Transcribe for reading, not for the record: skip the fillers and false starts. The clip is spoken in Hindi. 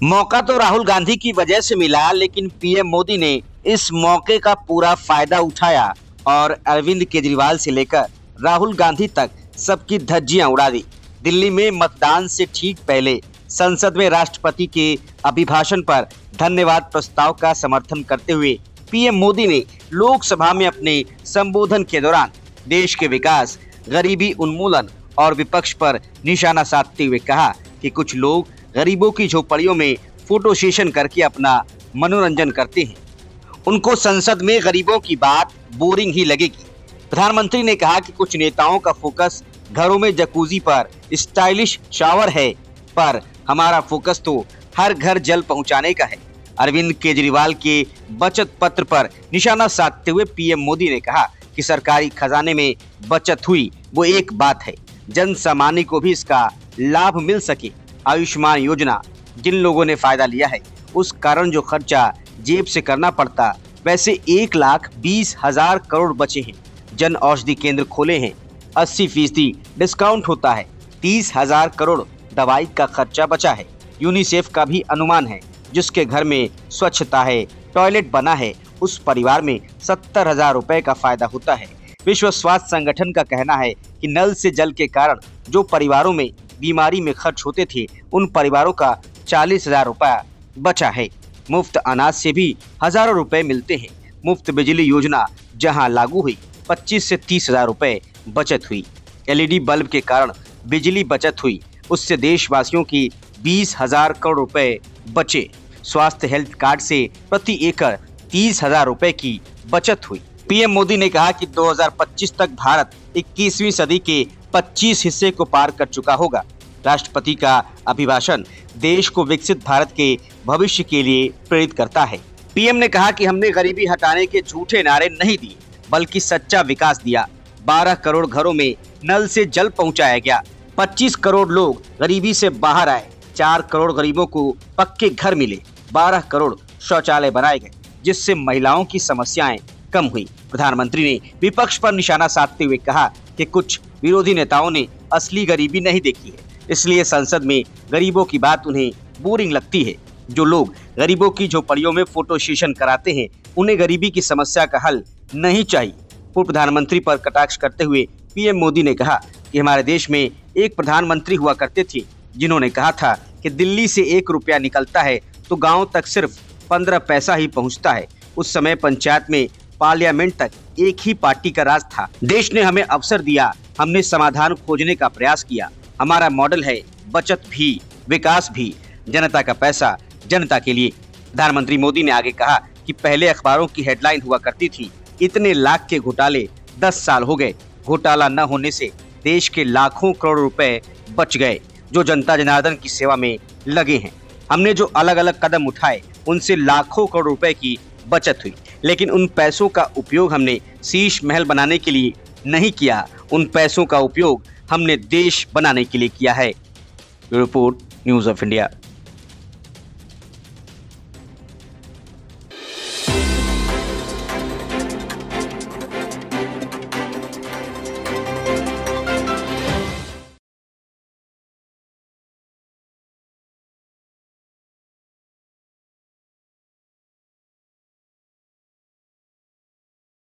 मौका तो राहुल गांधी की वजह से मिला, लेकिन पीएम मोदी ने इस मौके का पूरा फायदा उठाया और अरविंद केजरीवाल से लेकर राहुल गांधी तक सबकी धज्जियां उड़ा दी। दिल्ली में मतदान से ठीक पहले संसद में राष्ट्रपति के अभिभाषण पर धन्यवाद प्रस्ताव का समर्थन करते हुए पीएम मोदी ने लोकसभा में अपने संबोधन के दौरान देश के विकास, गरीबी उन्मूलन और विपक्ष पर निशाना साधते हुए कहा कि कुछ लोग गरीबों की झोपड़ियों में फोटो सेशन करके अपना मनोरंजन करते हैं, उनको संसद में गरीबों की बात बोरिंग ही लगेगी। प्रधानमंत्री ने कहा कि कुछ नेताओं का फोकस घरों में जकूजी पर, स्टाइलिश शावर है, पर हमारा फोकस तो हर घर जल पहुंचाने का है। अरविंद केजरीवाल के बचत पत्र पर निशाना साधते हुए पीएम मोदी ने कहा कि सरकारी खजाने में बचत हुई वो एक बात है, जन सामान्य को भी इसका लाभ मिल सके। आयुष्मान योजना जिन लोगों ने फायदा लिया है, उस कारण जो खर्चा जेब से करना पड़ता, वैसे 1,20,000 करोड़ बचे हैं। जन औषधि केंद्र खोले हैं, 80% डिस्काउंट होता है, 30,000 करोड़ दवाई का खर्चा बचा है। यूनिसेफ का भी अनुमान है, जिसके घर में स्वच्छता है, टॉयलेट बना है, उस परिवार में 70,000 रुपए का फायदा होता है। विश्व स्वास्थ्य संगठन का कहना है कि नल से जल के कारण जो परिवारों में बीमारी में खर्च होते थे, उन परिवारों का 40,000 रुपया बचा है। मुफ्त अनाज से भी हजारों रुपए मिलते हैं। मुफ्त बिजली योजना जहां लागू हुई, 25 से 30,000 रुपए बचत हुई। एलईडी बल्ब के कारण बिजली बचत हुई, उससे देशवासियों की 20,000 करोड़ रुपए बचे। स्वास्थ्य हेल्थ कार्ड से प्रति एकड़ 30,000 रुपए की बचत हुई। पीएम मोदी ने कहा कि 2025 तक भारत 21वीं सदी के 25 हिस्से को पार कर चुका होगा। राष्ट्रपति का अभिभाषण देश को विकसित भारत के भविष्य के लिए प्रेरित करता है। पीएम ने कहा कि हमने गरीबी हटाने के झूठे नारे नहीं दिए, बल्कि सच्चा विकास दिया। 12 करोड़ घरों में नल से जल पहुंचाया गया, 25 करोड़ लोग गरीबी से बाहर आए, 4 करोड़ गरीबों को पक्के घर मिले, 12 करोड़ शौचालय बनाए गए, जिससे महिलाओं की समस्याएं कम हुई। प्रधानमंत्री ने विपक्ष पर निशाना साधते हुए कहा कि कुछ विरोधी नेताओं ने असली गरीबी नहीं देखी है, इसलिए संसद में गरीबों की बात उन्हें बोरिंग लगती है। जो लोग गरीबों की झोपड़ियों में फोटो सेशन कराते हैं, उन्हें गरीबी की समस्या का हल नहीं चाहिए। पूर्व प्रधानमंत्री पर कटाक्ष करते हुए पीएम मोदी ने कहा कि हमारे देश में एक प्रधानमंत्री हुआ करते थे, जिन्होंने कहा था कि दिल्ली से 1 रुपया निकलता है तो गाँव तक सिर्फ 15 पैसा ही पहुँचता है। उस समय पंचायत में पार्लियामेंट तक एक ही पार्टी का राज था। देश ने हमें अवसर दिया, हमने समाधान खोजने का प्रयास किया। हमारा मॉडल है बचत भी, विकास भी, जनता का पैसा जनता के लिए। प्रधानमंत्री मोदी ने आगे कहा कि पहले अखबारों की हेडलाइन हुआ करती थी, इतने लाख के घोटाले 10 साल हो गए। घोटाला न होने से देश के लाखों करोड़ रुपए बच गए, जो जनता जनार्दन की सेवा में लगे हैं। हमने जो अलग अलग कदम उठाए, उनसे लाखों करोड़ रुपए की बचत हुई, लेकिन उन पैसों का उपयोग हमने शीश महल बनाने के लिए नहीं किया, उन पैसों का उपयोग हमने देश बनाने के लिए किया है। Report, news of India.